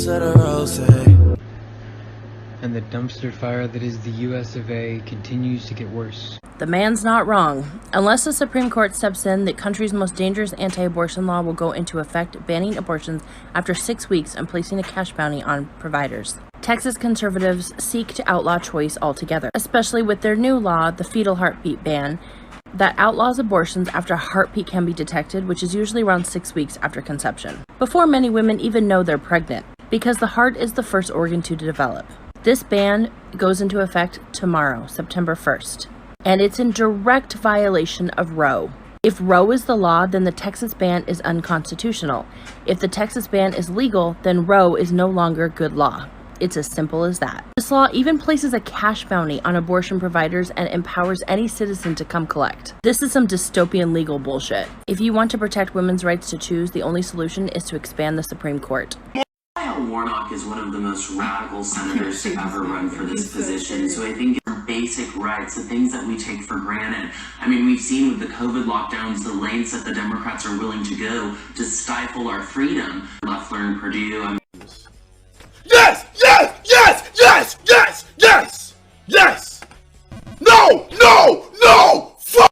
of the rose. And the dumpster fire that is the US of A continues to get worse. The man's not wrong. Unless the Supreme Court steps in, the country's most dangerous anti-abortion law will go into effect, banning abortions after 6 weeks and placing a cash bounty on providers. Texas conservatives seek to outlaw choice altogether, especially with their new law, the fetal heartbeat ban, that outlaws abortions after a heartbeat can be detected, which is usually around 6 weeks after conception, before many women even know they're pregnant, because the heart is the first organ to develop. This ban goes into effect tomorrow, September 1st, and it's in direct violation of Roe. If Roe is the law, then the Texas ban is unconstitutional. If the Texas ban is legal, then Roe is no longer good law. It's as simple as that. This law even places a cash bounty on abortion providers and empowers any citizen to come collect. This is some dystopian legal bullshit. If you want to protect women's rights to choose, the only solution is to expand the Supreme Court. Warnock is one of the most radical senators to ever run for this position, so I think basic rights, the things that we take for granted. I mean, we've seen with the COVID lockdowns the lengths that the Democrats are willing to go to stifle our freedom. Loeffler and Purdue. Yes! Yes! Yes! Yes! Yes! Yes! Yes! No! No! No! Fuck!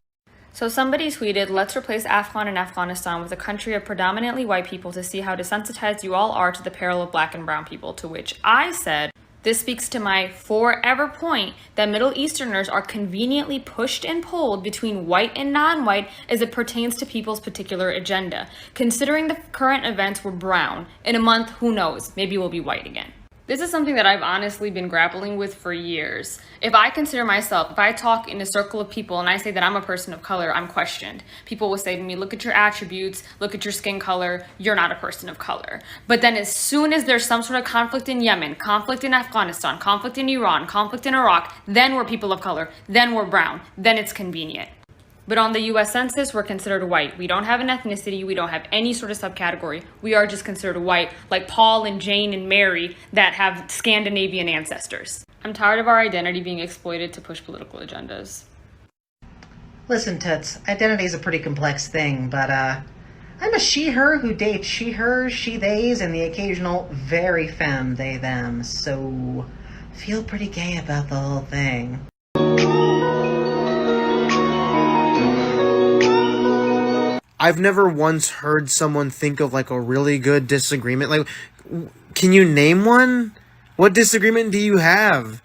So somebody tweeted, let's replace Afghan and Afghanistan with a country of predominantly white people to see how desensitized you all are to the peril of black and brown people, to which I said, this speaks to my forever point that Middle Easterners are conveniently pushed and pulled between white and non-white as it pertains to people's particular agenda. Considering the current events were brown, in a month, who knows, maybe we'll be white again. This is something that I've honestly been grappling with for years. If I consider myself, if I talk in a circle of people and I say that I'm a person of color, I'm questioned. People will say to me, look at your attributes, look at your skin color, you're not a person of color. But then as soon as there's some sort of conflict in Yemen, conflict in Afghanistan, conflict in Iran, conflict in Iraq, then we're people of color, then we're brown, then it's convenient. But on the US Census, we're considered white. We don't have an ethnicity. We don't have any sort of subcategory. We are just considered white, like Paul and Jane and Mary that have Scandinavian ancestors. I'm tired of our identity being exploited to push political agendas. Listen, Toots, identity is a pretty complex thing, but I'm a she-her who dates she-hers, she-theys, and the occasional very femme they-them, so feel pretty gay about the whole thing. I've never once heard someone think of like a really good disagreement. Like, can you name one? What disagreement do you have?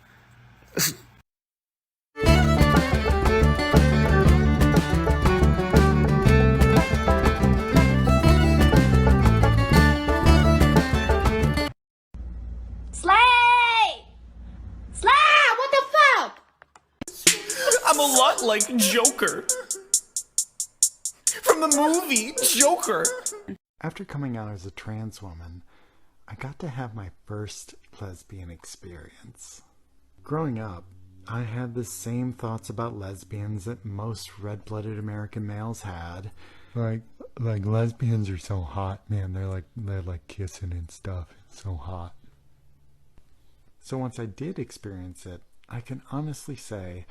What the fuck? I'm a lot like Joker. From the movie Joker. After coming out as a trans woman, I got to have my first lesbian experience. Growing up, I had the same thoughts about lesbians that most red-blooded American males had. Like lesbians are so hot, man. They're like kissing and stuff. It's so hot. So once I did experience it, I can honestly say,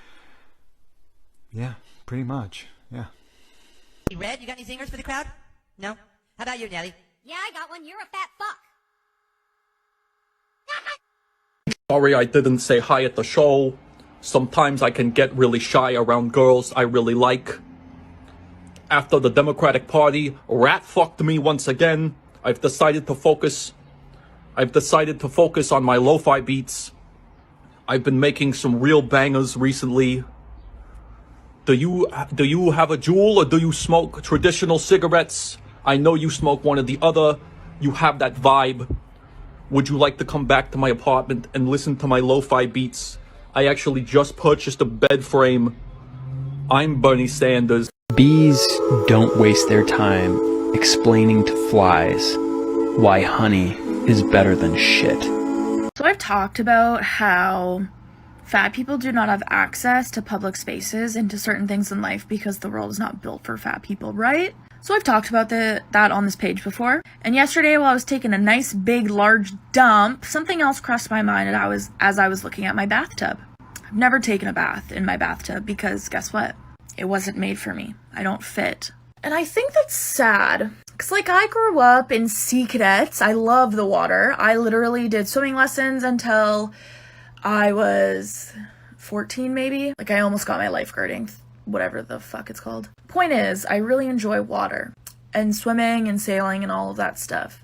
yeah, pretty much, yeah. Red, you got any zingers for the crowd? No? How about you, Nelly? Yeah, I got one. You're a fat fuck. Sorry I didn't say hi at the show. Sometimes I can get really shy around girls I really like. After the Democratic Party rat-fucked me once again, I've decided to focus on my lo-fi beats. I've been making some real bangers recently. Do you have a Juul or do you smoke traditional cigarettes? I know you smoke one or the other. You have that vibe. Would you like to come back to my apartment and listen to my lo-fi beats? I actually just purchased a bed frame. I'm Bernie Sanders. Bees don't waste their time explaining to flies why honey is better than shit. So I've talked about how fat people do not have access to public spaces and to certain things in life because the world is not built for fat people, right? So I've talked about that on this page before. And yesterday while I was taking a nice big large dump, something else crossed my mind as I was looking at my bathtub. I've never taken a bath in my bathtub because guess what? It wasn't made for me. I don't fit. And I think that's sad Because, like, I grew up in sea cadets. I love the water. I literally did swimming lessons until I was 14, maybe. Like, I almost got my lifeguarding, whatever the fuck it's called. Point is, I really enjoy water and swimming and sailing and all of that stuff.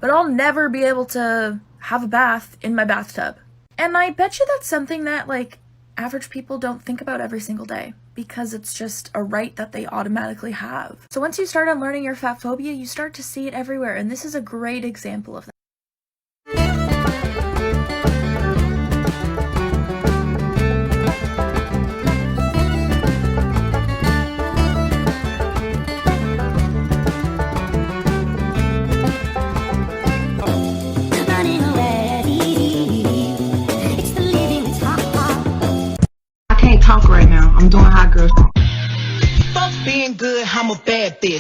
But I'll never be able to have a bath in my bathtub. And I bet you that's something that, like, average people don't think about every single day, because it's just a right that they automatically have. So once you start unlearning your fat phobia, you start to see it everywhere, and this is a great example of that. I can't talk right now. I'm doing hot girl. Fuck being good, I'm a bad bitch.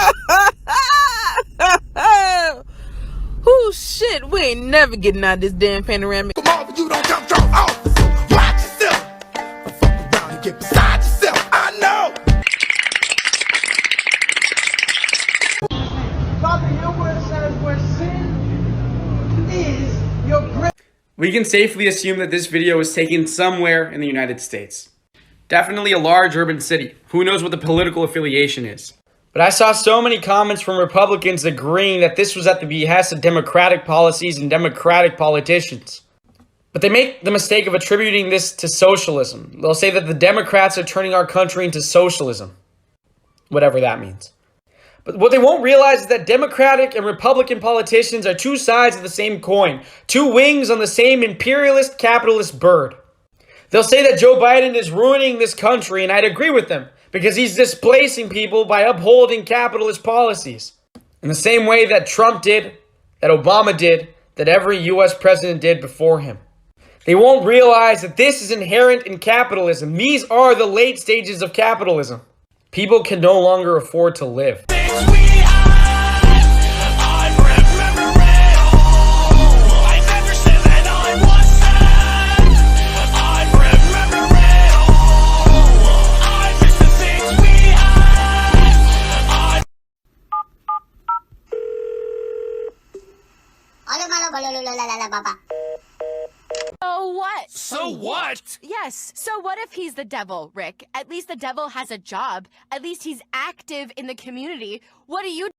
Oh shit, we ain't never getting out of this damn panoramic. Come on, but you don't jump off. So watch yourself. Fuck around and get beside yourself. I know. Father, your word says where sin is, your grace. We can safely assume that this video was taken somewhere in the United States. Definitely a large urban city. Who knows what the political affiliation is? But I saw so many comments from Republicans agreeing that this was at the behest of Democratic policies and Democratic politicians. But they make the mistake of attributing this to socialism. They'll say that the Democrats are turning our country into socialism. Whatever that means. But what they won't realize is that Democratic and Republican politicians are two sides of the same coin. Two wings on the same imperialist capitalist bird. They'll say that Joe Biden is ruining this country, and I'd agree with them, because he's displacing people by upholding capitalist policies. In the same way that Trump did, that Obama did, that every US president did before him. They won't realize that this is inherent in capitalism. These are the late stages of capitalism. People can no longer afford to live. So what? So what? Yes, so what if he's the devil, Rick? At least the devil has a job. At least he's active in the community. What do you...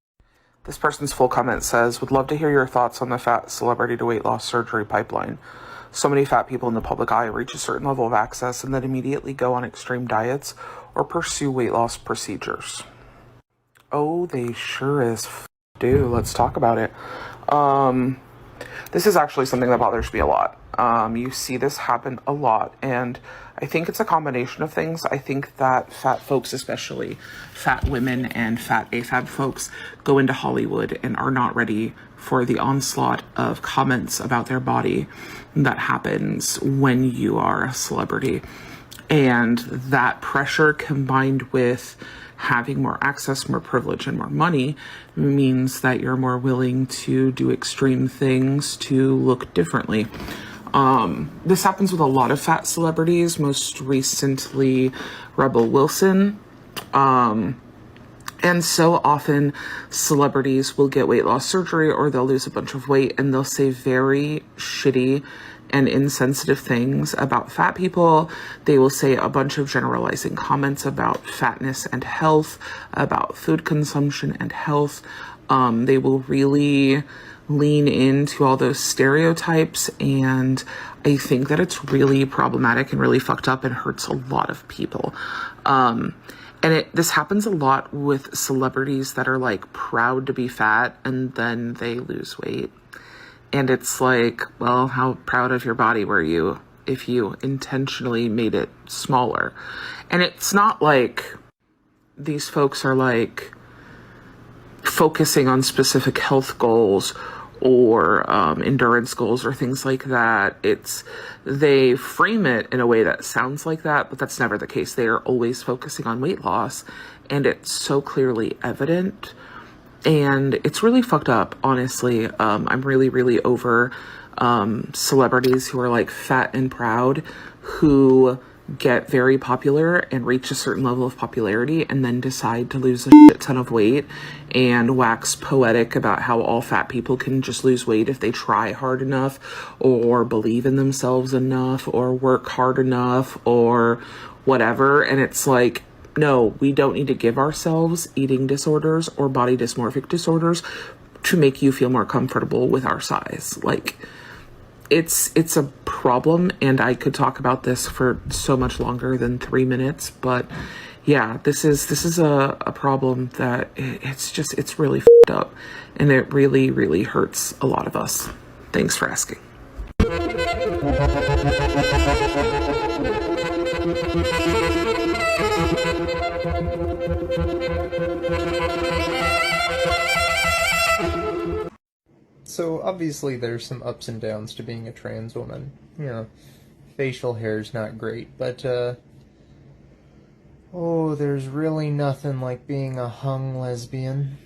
This person's full comment says, would love to hear your thoughts on the fat celebrity to weight loss surgery pipeline. So many fat people in the public eye reach a certain level of access and then immediately go on extreme diets or pursue weight loss procedures. Oh, they sure as do. Let's talk about it. This is actually something that bothers me a lot. You see this happen a lot, and I think it's a combination of things. I think that fat folks, especially fat women and fat AFAB folks, go into Hollywood and are not ready for the onslaught of comments about their body that happens when you are a celebrity. And that pressure combined with having more access, more privilege, and more money means that you're more willing to do extreme things to look differently. This happens with a lot of fat celebrities, most recently Rebel Wilson. And so often celebrities will get weight loss surgery or they'll lose a bunch of weight and they'll say very shitty and insensitive things about fat people. They will say a bunch of generalizing comments about fatness and health, about food consumption and health. They will really lean into all those stereotypes, and I think that it's really problematic and really fucked up and hurts a lot of people. And this happens a lot with celebrities that are like proud to be fat and then they lose weight. And it's like, well, how proud of your body were you if you intentionally made it smaller? And it's not like these folks are like focusing on specific health goals or endurance goals or things like that. They frame it in a way that sounds like that, but that's never the case. They are always focusing on weight loss, and it's so clearly evident. And it's really fucked up, honestly. I'm really, really over celebrities who are like fat and proud, who get very popular and reach a certain level of popularity and then decide to lose a shit ton of weight and wax poetic about how all fat people can just lose weight if they try hard enough or believe in themselves enough or work hard enough or whatever. And it's like, no, we don't need to give ourselves eating disorders or body dysmorphic disorders to make you feel more comfortable with our size. Like, it's a problem, and I could talk about this for so much longer than 3 minutes, but yeah, this is a problem that it's really f***ed up, and it really, really hurts a lot of us. Thanks for asking. So obviously there's some ups and downs to being a trans woman. You know, facial hair's not great, but oh, there's really nothing like being a hung lesbian.